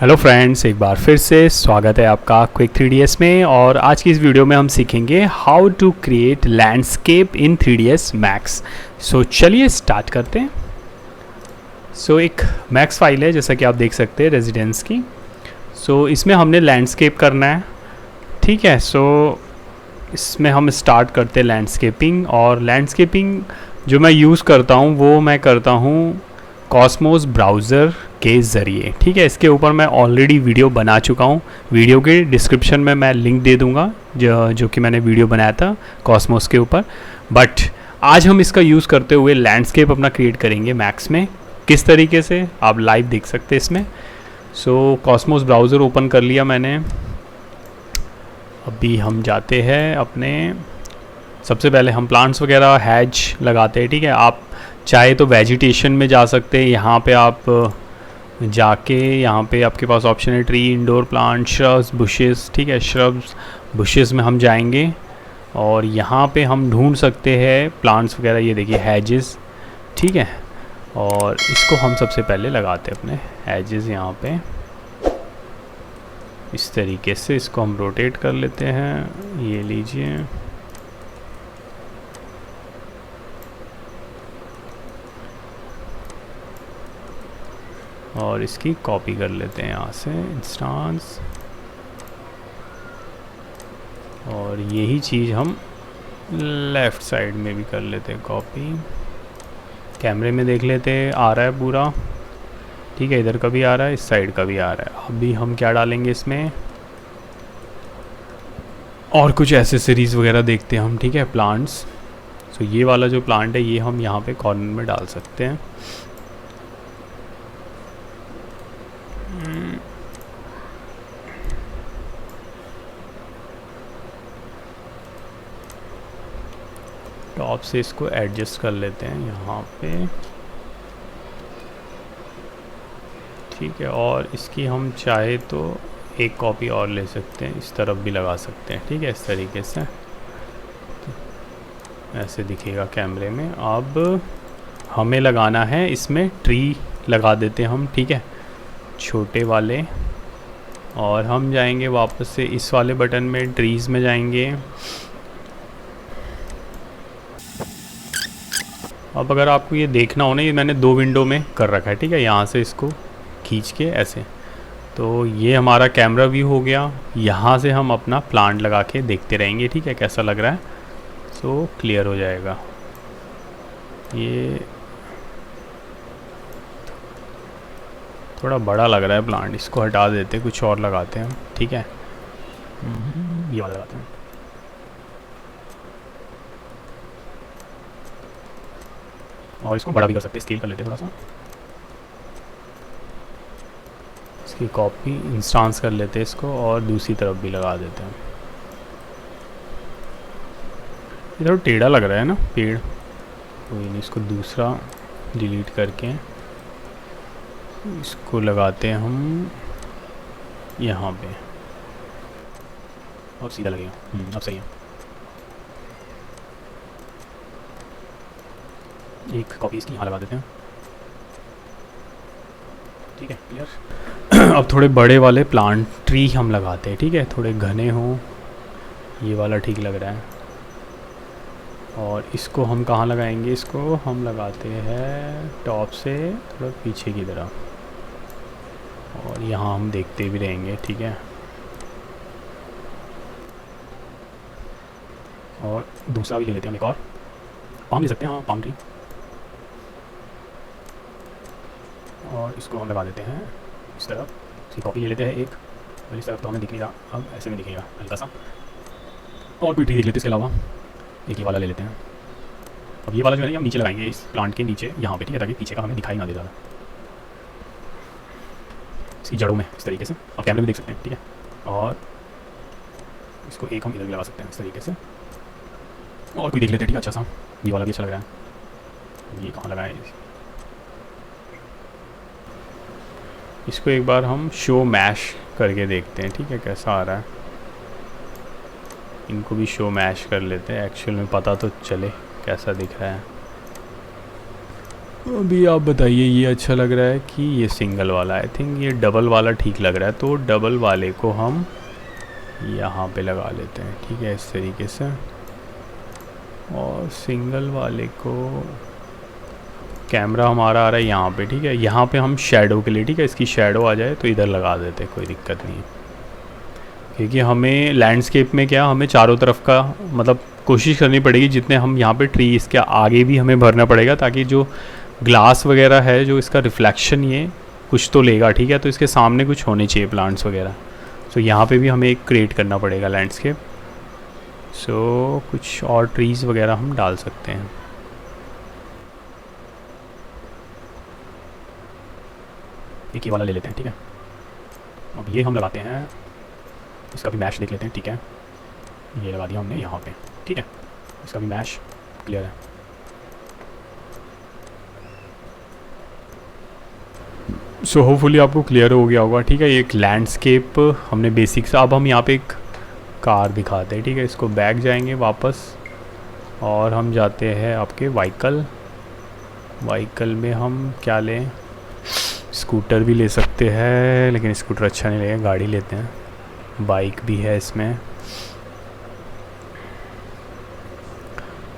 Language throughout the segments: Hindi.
हेलो फ्रेंड्स, एक बार फिर से स्वागत है आपका क्विक 3ds में। और आज की इस वीडियो में हम सीखेंगे how to create landscape in 3ds Max. So चलिए स्टार्ट करते हैं। एक मैक्स फाइल है जैसा कि आप देख सकते हैं रेजिडेंस की। इसमें हमने लैंडस्केप करना है, ठीक है। इसमें हम स्टार्ट करते हैं लैंडस्केपिंग। और लैंडस्केपिंग जो मैं यूज़ करता हूँ वो मैं करता हूँ कॉस्मोस ब्राउज़र के ज़रिए, ठीक है। इसके ऊपर मैं ऑलरेडी वीडियो बना चुका हूँ। वीडियो के डिस्क्रिप्शन में मैं लिंक दे दूँगा जो कि मैंने वीडियो बनाया था कॉस्मोस के ऊपर। बट आज हम इसका यूज़ करते हुए लैंडस्केप अपना क्रिएट करेंगे मैक्स में। किस तरीके से आप लाइव देख सकते हैं इसमें। कॉस्मोस ब्राउज़र ओपन कर लिया मैंने। अभी हम जाते हैं अपने, सबसे पहले हम प्लांट्स वगैरह हैज लगाते हैं, ठीक है। आप चाहे तो वेजिटेशन में जा सकते हैं। यहाँ पे आप जाके यहाँ पे आपके पास ऑप्शन है tree, indoor plant, shrubs, bushes, ठीक है। श्रब्स बुशेस में हम जाएंगे और यहाँ पे हम ढूंढ सकते हैं प्लांट्स वगैरह। ये देखिए हैजेस, ठीक है। और इसको हम सबसे पहले लगाते हैं अपने हैजेस यहाँ पे। इस तरीके से इसको हम रोटेट कर लेते हैं। ये लीजिए, और इसकी कॉपी कर लेते हैं यहाँ से इंस्टांस। और यही चीज़ हम लेफ़्ट साइड में भी कर लेते हैं कॉपी। कैमरे में देख लेते हैं आ रहा है पूरा, ठीक है। इधर का भी आ रहा है, इस साइड का भी आ रहा है। अभी हम क्या डालेंगे इसमें, और कुछ एसेसरीज़ वगैरह देखते हैं हम, ठीक है। प्लांट्स, ये वाला जो प्लांट है ये हम यहाँ पे कॉर्नर में डाल सकते हैं। टॉप से इसको एडजस्ट कर लेते हैं यहाँ पे, ठीक है। और इसकी हम चाहे तो एक कॉपी और ले सकते हैं, इस तरफ भी लगा सकते हैं, ठीक है। इस तरीके से ऐसे दिखेगा कैमरे में। अब हमें लगाना है इसमें ट्री लगा देते हैं हम, ठीक है, छोटे वाले। और हम जाएंगे वापस से इस वाले बटन में, ट्रीज़ में जाएंगे। अब अगर आपको ये देखना हो ना, ये मैंने 2 विंडो में कर रखा है, ठीक है। यहाँ से इसको खींच के ऐसे, तो ये हमारा कैमरा व्यू हो गया। यहाँ से हम अपना प्लांट लगा के देखते रहेंगे, ठीक है, कैसा लग रहा है। क्लियर हो जाएगा। ये थोड़ा बड़ा लग रहा है प्लांट, इसको हटा देते हैं, कुछ और लगाते हैं हम, ठीक है। ये वाला लगाते हैं। और इसको बड़ा भी कर सकते हैं, स्केल कर लेते हैं थोड़ा सा। इसकी कॉपी इंस्टांस कर लेते हैं इसको, और दूसरी तरफ भी लगा देते हैं। ये थोड़ा टेढ़ा लग रहा है ना पेड़, कोई नहीं, इसको दूसरा डिलीट करके इसको लगाते हैं हम यहाँ पे, और सीधा लगेगा। अब सही है। एक कॉपी इसकी यहाँ लगा देते हैं, ठीक है, क्लियर। अब थोड़े बड़े वाले प्लांट ट्री हम लगाते हैं, ठीक है, थोड़े घने हों। ये वाला ठीक लग रहा है। और इसको हम कहाँ लगाएंगे, इसको हम लगाते हैं टॉप से थोड़ा पीछे की तरफ, और यहाँ हम देखते भी रहेंगे, ठीक है। और दूसरा भी ले लेते हैं, एक और पाम ले सकते हैं, हाँ पाम ट्री। और इसको हम लगा देते हैं इस तरफ। इसकी कॉपी ले लेते हैं एक, और इस तरफ तो हमें दिख नहीं रहा, अब ऐसे में दिखेगा हल्का सा। और कोई ट्री देख लेते हैं इसके अलावा, एक ये वाला ले लेते हैं। अब ये वाला जो है हम नीचे लगाएंगे, इस प्लांट के नीचे यहाँ पे, ठीक है, ताकि पीछे का हमें दिखाई ना दे ज़्यादा, इसकी जड़ों में, इस तरीके से। आप कैमरे में देख सकते हैं, ठीक है। और इसको एक हम इधर भी लगा सकते हैं इस तरीके से। और कोई देख लेते हैं, ठीक है, अच्छा सा। ये वाला भी अच्छा लग रहा है। ये कहाँ लगाए, इसको एक बार हम शो मैश करके देखते हैं, ठीक है, कैसा आ रहा है। इनको भी शो मैश कर लेते हैं, एक्चुअल में पता तो चले कैसा दिख रहा है। अभी आप बताइए, ये अच्छा लग रहा है कि ये सिंगल वाला? आई थिंक ये डबल वाला ठीक लग रहा है, तो डबल वाले को हम यहाँ पे लगा लेते हैं, ठीक है, इस तरीके से। और सिंगल वाले को, कैमरा हमारा आ रहा है यहाँ पे, ठीक है, यहाँ पे हम शेडो के लिए, ठीक है, इसकी शेडो आ जाए तो इधर लगा देते हैं, कोई दिक्कत नहीं है। क्योंकि हमें लैंडस्केप में क्या, हमें चारों तरफ का मतलब कोशिश करनी पड़ेगी, जितने हम यहाँ पे ट्री इसके आगे भी हमें भरना पड़ेगा, ताकि जो ग्लास वगैरह है, जो इसका रिफ्लेक्शन ये कुछ तो लेगा, ठीक है, तो इसके सामने कुछ होने चाहिए प्लांट्स वगैरह। सो यहाँ पे भी हमें एक क्रिएट करना पड़ेगा लैंडस्केप। सो कुछ और ट्रीज़ वगैरह हम डाल सकते हैं। एक ये वाला ले लेते हैं, ठीक है। अब ये हम लगाते हैं, इसका भी मैश देख लेते हैं, ठीक है, ये लगा दिया हमने यहाँ पे, ठीक है, इसका भी मैश क्लियर है। सो होपफुली आपको क्लियर हो गया होगा, ठीक है। एक लैंडस्केप हमने बेसिक सा, अब हम यहाँ पे एक कार दिखाते हैं, ठीक है, इसको बैक जाएंगे वापस और हम जाते हैं आपके व्हीकल में हम क्या लें, स्कूटर भी ले सकते हैं, लेकिन स्कूटर अच्छा नहीं लगेगा, गाड़ी लेते हैं। बाइक भी है इसमें,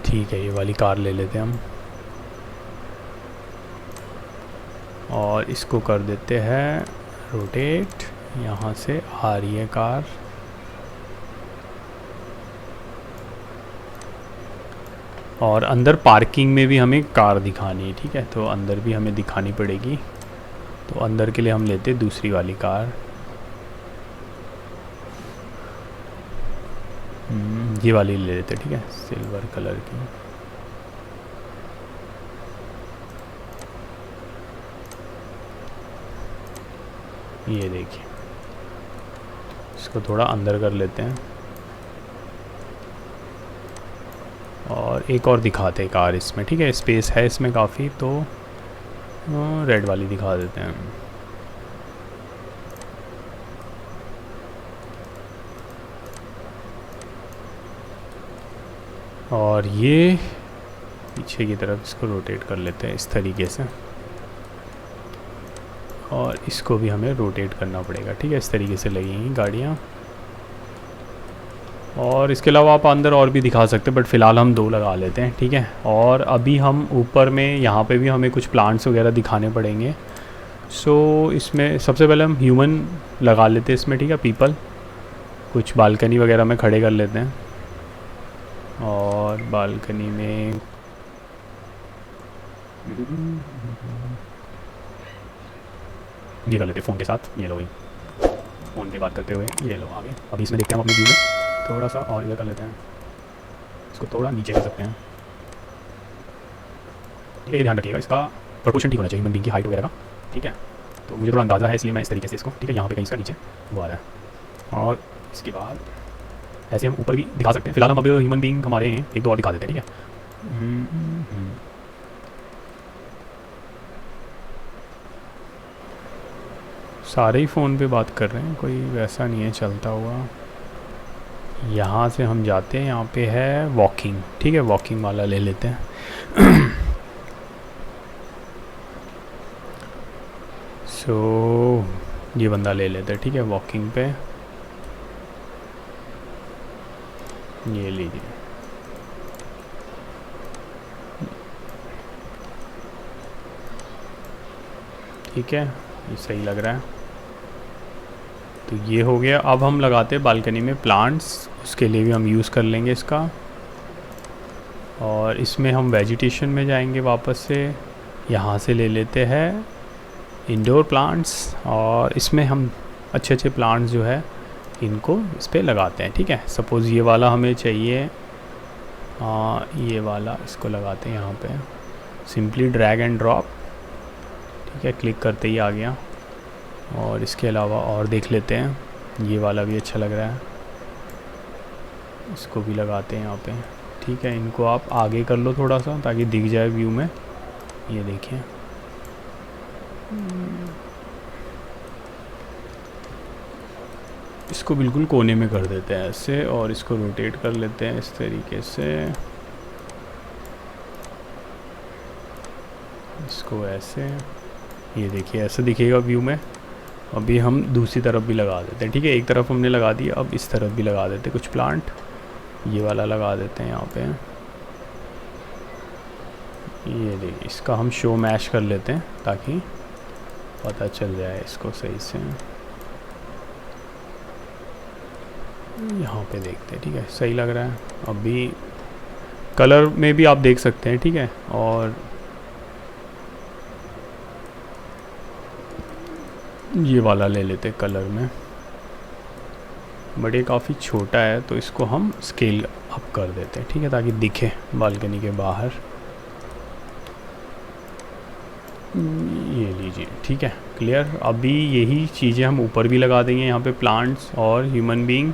ठीक है, ये वाली कार ले लेते हैं हम। और इसको कर देते हैं रोटेट, यहाँ से आ रही है कार। और अंदर पार्किंग में भी हमें कार दिखानी है, ठीक है, तो अंदर भी हमें दिखानी पड़ेगी, तो अंदर के लिए हम लेते हैं दूसरी वाली कार। ये वाली ले लेते, ठीक है, सिल्वर कलर की। ये देखिए, इसको थोड़ा अंदर कर लेते हैं और एक और दिखाते हैं कार इसमें, ठीक है, स्पेस है इसमें काफ़ी, तो रेड वाली दिखा देते हैं। और ये पीछे की तरफ इसको रोटेट कर लेते हैं इस तरीके से, और इसको भी हमें रोटेट करना पड़ेगा, ठीक है, इस तरीके से लगेंगी गाड़ियाँ। और इसके अलावा आप अंदर और भी दिखा सकते हैं, बट फ़िलहाल हम 2 लगा लेते हैं, ठीक है। और अभी हम ऊपर में यहाँ पे भी हमें कुछ प्लांट्स वगैरह दिखाने पड़ेंगे। सो इसमें सबसे पहले हम ह्यूमन लगा लेते हैं इसमें, ठीक है, पीपल कुछ बालकनी वगैरह में खड़े कर लेते हैं। और बालकनी में ये कर लेते हैं फ़ोन के साथ, ये लो, फ़ोन पे बात करते हुए ये लो आगे। अभी इसमें देखते हैं हम अपनी व्यू में थोड़ा सा और इधर कर लेते हैं, इसको थोड़ा नीचे कर सकते हैं, ठीक है। ध्यान रखिएगा इसका प्रोपोर्शन ठीक होना चाहिए ह्यूमन बीइंग की हाइट वगैरह का, ठीक है। तो मुझे थोड़ा अंदाज़ा है, इसलिए मैं इस तरीके से इसको, ठीक है, यहाँ पे कहीं इसका नीचे वो आ रहा है। और इसके बाद ऐसे हम ऊपर भी दिखा सकते हैं। फिलहाल हम अभी ह्यूमन बीइंग हमारे हैं, 1-2 और दिखा देते हैं, ठीक है। सारे ही फ़ोन पे बात कर रहे हैं, कोई वैसा नहीं है चलता हुआ। यहाँ से हम जाते हैं, यहाँ पे है वॉकिंग, ठीक है, वॉकिंग वाला ले लेते हैं। सो ये बंदा ले लेते हैं, ठीक है, वॉकिंग पे ये लीजिए। ठीक है, ये सही लग रहा है, तो ये हो गया। अब हम लगाते हैं बालकनी में प्लांट्स, उसके लिए भी हम यूज़ कर लेंगे इसका। और इसमें हम वेजिटेशन में जाएंगे वापस से, यहाँ से ले लेते हैं इंडोर प्लांट्स, और इसमें हम अच्छे अच्छे प्लांट्स जो है इनको इस पर लगाते हैं, ठीक है। सपोज़ ये वाला हमें चाहिए, ये वाला, इसको लगाते हैं यहाँ पे, सिंपली ड्रैग एंड ड्रॉप, ठीक है, क्लिक करते ही आ गया। और इसके अलावा और देख लेते हैं, ये वाला भी अच्छा लग रहा है, इसको भी लगाते हैं यहाँ पे, ठीक है। इनको आप आगे कर लो थोड़ा सा ताकि दिख जाए व्यू में, ये देखिए। इसको बिल्कुल कोने में कर देते हैं ऐसे, और इसको रोटेट कर लेते हैं इस तरीके से, इसको ऐसे, ये देखिए ऐसे दिखेगा व्यू में। अभी हम दूसरी तरफ भी लगा देते हैं, ठीक है। एक तरफ हमने लगा दिया, अब इस तरफ भी लगा देते हैं कुछ प्लांट। ये वाला लगा देते हैं यहाँ पे। ये देखिए, इसका हम शो मैश कर लेते हैं ताकि पता चल जाए इसको सही से। यहाँ पे देखते हैं, ठीक है, सही लग रहा है। अभी कलर में भी आप देख सकते हैं, ठीक है। और ये वाला ले लेते हैं कलर में, बट ये काफ़ी छोटा है तो इसको हम स्केल अप कर देते हैं, ठीक है, ताकि दिखे बालकनी के बाहर। ये लीजिए, ठीक है, क्लियर। अभी यही चीज़ें हम ऊपर भी लगा देंगे, यहाँ पे प्लांट्स और ह्यूमन बीइंग।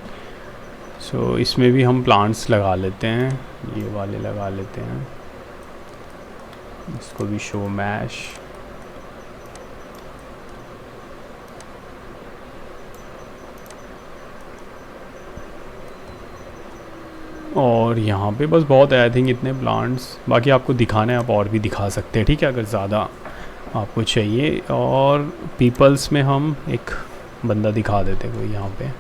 सो इसमें भी हम प्लांट्स लगा लेते हैं, ये वाले लगा लेते हैं। इसको भी शो मैश। और यहाँ पे बस बहुत है, आई थिंक इतने प्लांट्स। बाकी आपको दिखाना है, आप और भी दिखा सकते हैं, ठीक है, अगर ज़्यादा आपको चाहिए। और पीपल्स में हम एक बंदा दिखा देते कोई यहाँ पे।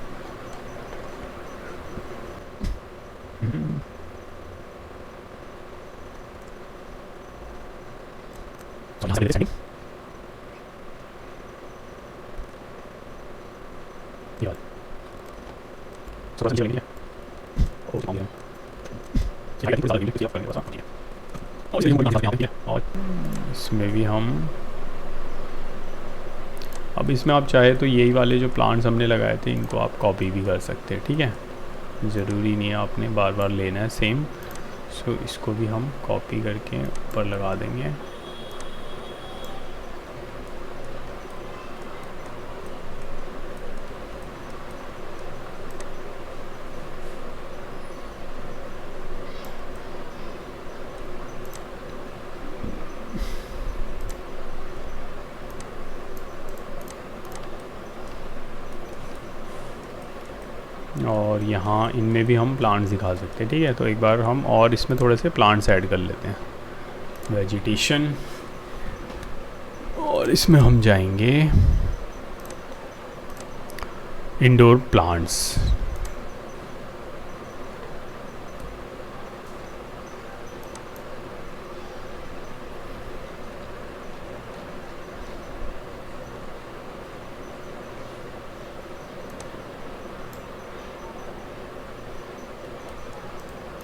और इसमें भी हम, अब इसमें आप चाहे तो यही वाले जो प्लांट्स हमने लगाए थे इनको आप कॉपी भी कर सकते हैं, ठीक है। ज़रूरी नहीं है आपने बार बार लेना है सेम। सो इसको भी हम कॉपी करके ऊपर लगा देंगे। और यहाँ इनमें भी हम प्लांट्स दिखा सकते हैं, ठीक है। तो एक बार हम और इसमें थोड़े से प्लांट्स ऐड कर लेते हैं, वेजिटेशन। और इसमें हम जाएंगे इंडोर प्लांट्स।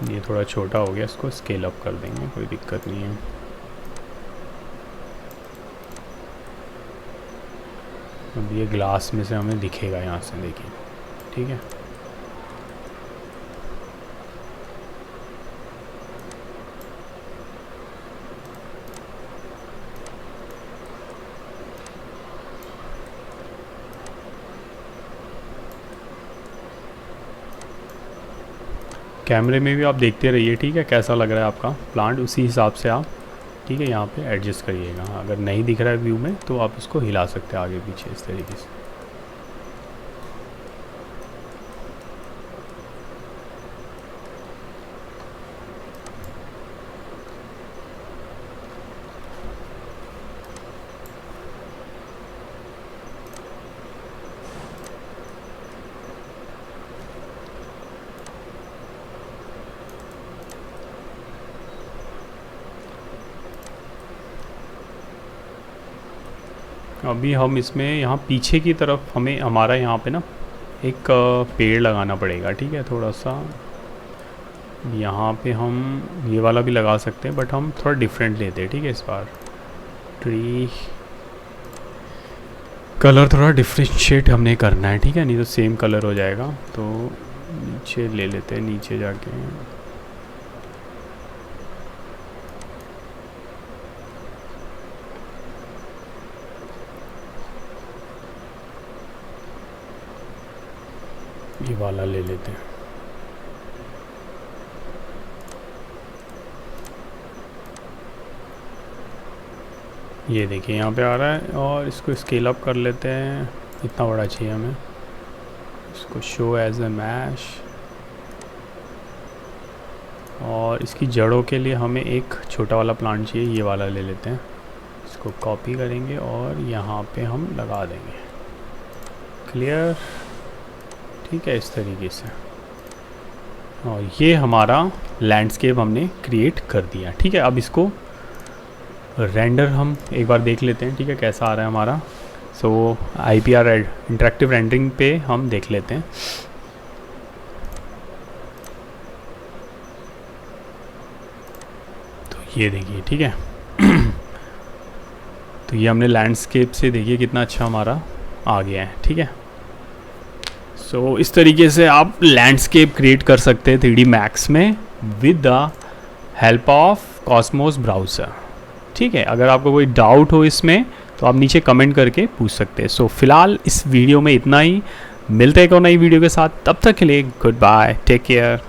ये थोड़ा छोटा हो गया, इसको स्केल अप कर देंगे, कोई दिक्कत नहीं है। अब ये ग्लास में से हमें दिखेगा यहाँ से, देखिए, ठीक है। कैमरे में भी आप देखते रहिए, ठीक है, कैसा लग रहा है आपका प्लांट, उसी हिसाब से आप, ठीक है, यहाँ पे एडजस्ट करिएगा। अगर नहीं दिख रहा है व्यू में तो आप इसको हिला सकते हैं आगे पीछे इस तरीके से। अभी हम इसमें यहाँ पीछे की तरफ हमें हमारा यहाँ पे ना एक पेड़ लगाना पड़ेगा, ठीक है, थोड़ा सा। यहाँ पे हम ये वाला भी लगा सकते हैं, बट हम थोड़ा डिफरेंट लेते हैं, ठीक है। इस बार ट्री कलर थोड़ा डिफ्रेंशिएट हमने करना है, ठीक है, नहीं तो सेम कलर हो जाएगा। तो नीचे ले लेते हैं, नीचे जाके ये वाला ले लेते हैं। ये देखिए यहाँ पे आ रहा है, और इसको स्केल अप कर लेते हैं, इतना बड़ा चाहिए हमें। इसको शो एज ए मैश। और इसकी जड़ों के लिए हमें एक छोटा वाला प्लांट चाहिए, ये वाला ले लेते हैं। इसको कॉपी करेंगे और यहाँ पे हम लगा देंगे। क्लियर, ठीक है, इस तरीके से। और ये हमारा लैंडस्केप हमने क्रिएट कर दिया। ठीक है, अब इसको रेंडर हम एक बार देख लेते हैं, ठीक है, कैसा आ रहा है हमारा। सो IPR इंटरेक्टिव रेंडरिंग पे हम देख लेते हैं। तो ये देखिए, ठीक है। तो ये हमने लैंडस्केप से देखिए कितना अच्छा हमारा आ गया है। ठीक है, सो इस तरीके से आप लैंडस्केप क्रिएट कर सकते हैं 3D Max में with the help of Cosmos browser. ठीक है, अगर आपको कोई डाउट हो इसमें तो आप नीचे कमेंट करके पूछ सकते हैं। सो फिलहाल इस वीडियो में इतना ही, मिलते हैं एक और नई वीडियो के साथ, तब तक के लिए goodbye, take care.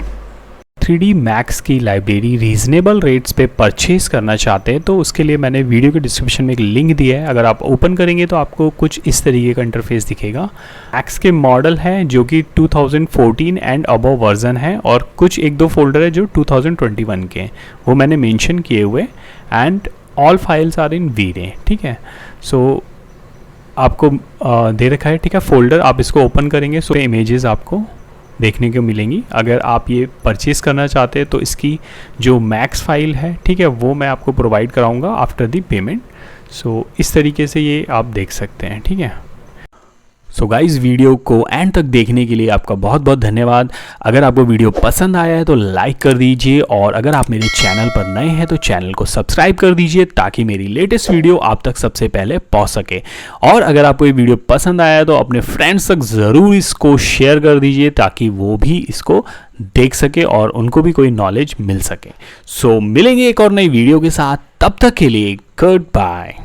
3D Max की लाइब्रेरी रीजनेबल रेट्स पे परचेज़ करना चाहते हैं तो उसके लिए मैंने वीडियो के डिस्क्रिप्शन में एक लिंक दिया है। अगर आप ओपन करेंगे तो आपको कुछ इस तरीके का इंटरफेस दिखेगा। Max के मॉडल हैं जो कि 2014 एंड अबव वर्जन है, और कुछ एक दो फोल्डर है जो 2021 के, वो मैंने मेंशन किए हुए। And all files are in वीरे। ठीक है, सो आपको दे रखा है, ठीक है, फोल्डर। आप इसको ओपन करेंगे सो इमेजेस आपको देखने को मिलेंगी। अगर आप ये परचेज़ करना चाहते हैं तो इसकी जो मैक्स फाइल है, ठीक है, वो मैं आपको प्रोवाइड कराऊंगा आफ्टर दी पेमेंट। सो इस तरीके से ये आप देख सकते हैं। ठीक है, सो गाइस, वीडियो को एंड तक देखने के लिए आपका बहुत बहुत धन्यवाद। अगर आपको वीडियो पसंद आया है तो लाइक कर दीजिए, और अगर आप मेरे चैनल पर नए हैं तो चैनल को सब्सक्राइब कर दीजिए ताकि मेरी लेटेस्ट वीडियो आप तक सबसे पहले पहुंच सके। और अगर आपको ये वीडियो पसंद आया है तो अपने फ्रेंड्स तक ज़रूर इसको शेयर कर दीजिए ताकि वो भी इसको देख सके और उनको भी कोई नॉलेज मिल सके। सो मिलेंगे एक और नई वीडियो के साथ, तब तक के लिए गुड बाय।